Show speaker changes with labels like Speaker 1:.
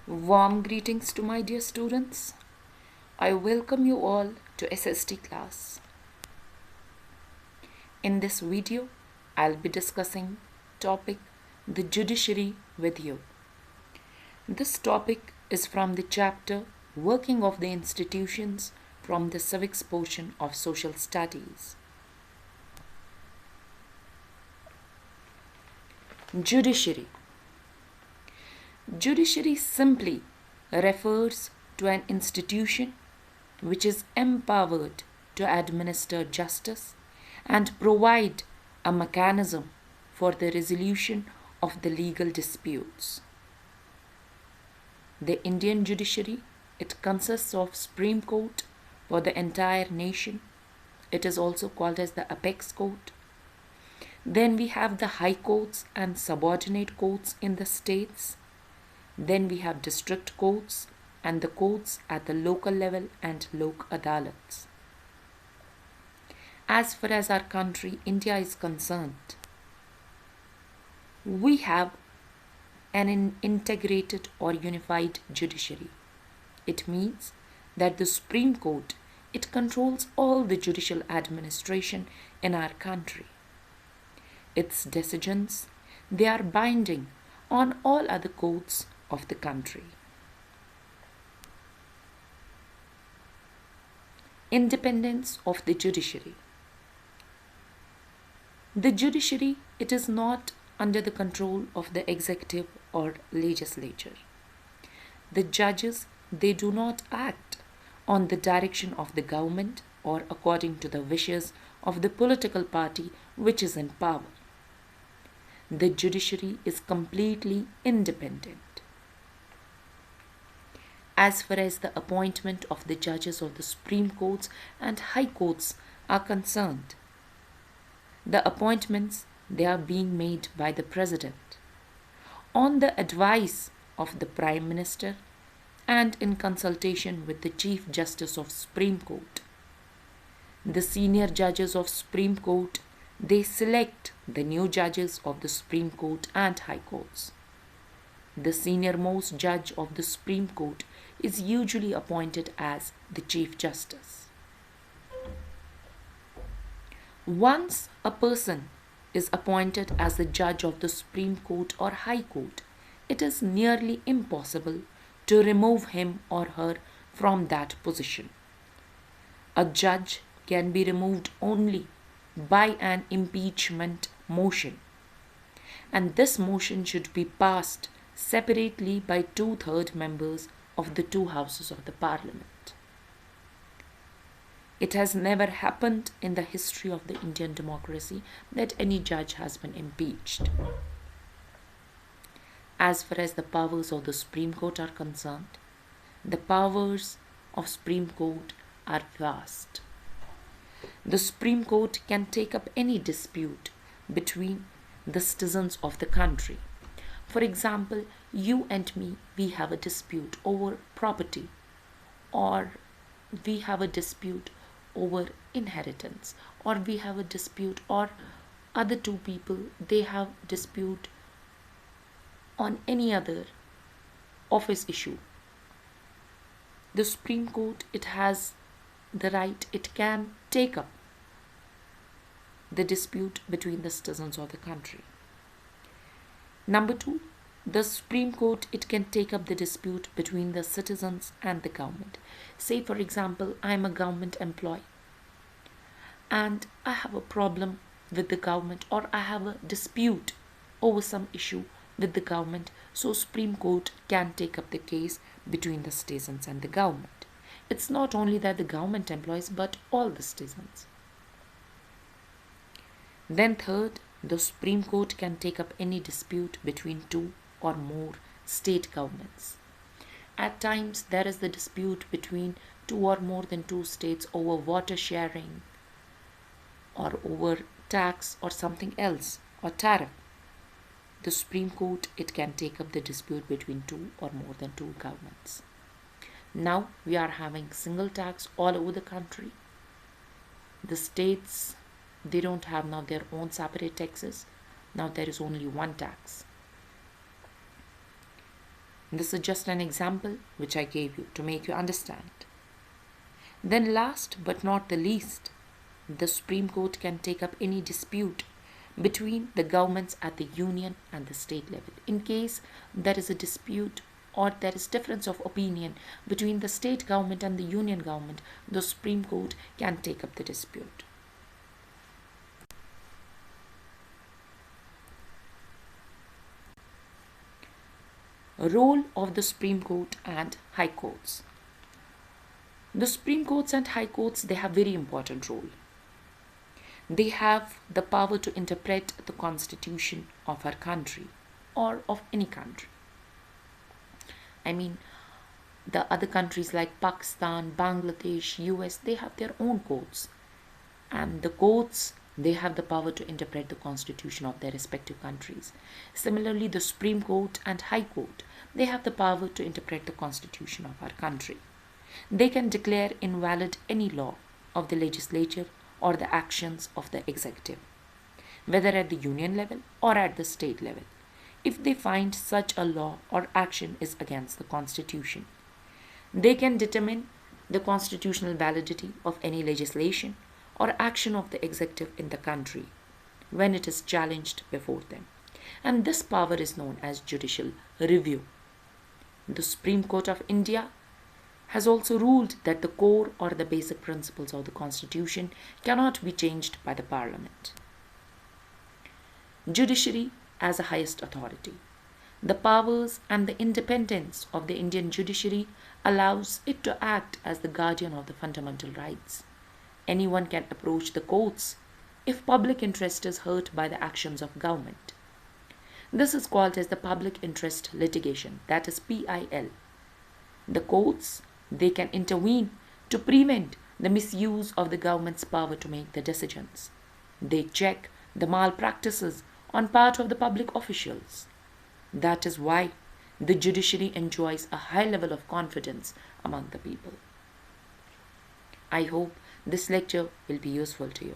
Speaker 1: Warm greetings to my dear students. I welcome you all to SST class. In this video, I'll be discussing topic the judiciary with you. This topic is from the chapter Working of the Institutions from the Civics portion of Social Studies. Judiciary. Judiciary simply refers to an institution which is empowered to administer justice and provide a mechanism for the resolution of the legal disputes. The Indian judiciary, it consists of Supreme Court for the entire nation. It is also called as the apex court. Then we have the high courts and subordinate courts in the states. Then we have district courts and the courts at the local level and lok adalats. As far as our country, India, is concerned, we have an integrated or unified judiciary. It means that the Supreme Court, it controls all the judicial administration in our country. Its decisions, they are binding on all other courts of the country. Independence of the judiciary. The judiciary, it is not under the control of the executive or legislature. The judges, they do not act on the direction of the government or according to the wishes of the political party which is in power. The judiciary is completely independent. As far as the appointment of the judges of the Supreme Courts and High Courts are concerned, the appointments, they are being made by the President on the advice of the Prime Minister and in consultation with the Chief Justice of Supreme Court. The senior judges of Supreme Court, they select the new judges of the Supreme Court and High Courts. The senior-most judge of the Supreme Court is usually appointed as the Chief Justice. Once a person is appointed as the judge of the Supreme Court or High Court, it is nearly impossible to remove him or her from that position. A judge can be removed only by an impeachment motion, and this motion should be passed separately by 2/3 members of the two houses of the parliament. It has never happened in the history of the Indian democracy that any judge has been impeached. As far as the powers of the Supreme Court are concerned, the powers of Supreme Court are vast. The Supreme Court can take up any dispute between the citizens of the country. For example, you and me, we have a dispute over property, or we have a dispute over inheritance, or we have a dispute, or other two people, they have dispute on any other office issue. The Supreme Court, it has the right, it can take up the dispute between the citizens of the country. Number 2, the Supreme Court, it can take up the dispute between the citizens and the government. Say, for example, I am a government employee and I have a problem with the government, or I have a dispute over some issue with the government. So Supreme Court can take up the case between the citizens and the government. It's not only that the government employees, but all the citizens. Then third, the Supreme Court can take up any dispute between two or more state governments. At times, there is the dispute between two or more than two states over water sharing or over tax or something else, or tariff. The Supreme Court, it can take up the dispute between two or more than two governments. Now we are having single tax all over the country. The states, they don't have now their own separate taxes. Now there is only one tax. This is just an example which I gave you to make you understand. Then last but not the least, the Supreme Court can take up any dispute between the governments at the union and the state level. In case there is a dispute or there is difference of opinion between the state government and the union government, the Supreme Court can take up the dispute. Role of the Supreme Court and High Courts. The Supreme Courts and High Courts, they have very important role. They have the power to interpret the constitution of our country or of any country. I mean, the other countries like Pakistan, Bangladesh, US, they have their own courts. And the courts, they have the power to interpret the constitution of their respective countries. Similarly, the Supreme Court and High Court, they have the power to interpret the constitution of our country. They can declare invalid any law of the legislature or the actions of the executive, whether at the union level or at the state level, if they find such a law or action is against the constitution. They can determine the constitutional validity of any legislation or action of the executive in the country when it is challenged before them. And this power is known as judicial review. The Supreme Court of India has also ruled that the core or the basic principles of the Constitution cannot be changed by the Parliament. Judiciary as a highest authority. The powers and the independence of the Indian judiciary allows it to act as the guardian of the fundamental rights. Anyone can approach the courts if public interest is hurt by the actions of government. This is called as the public interest litigation, that is PIL. The courts, they can intervene to prevent the misuse of the government's power to make the decisions. They check the malpractices on part of the public officials. That is why the judiciary enjoys a high level of confidence among the people. I hope this lecture will be useful to you.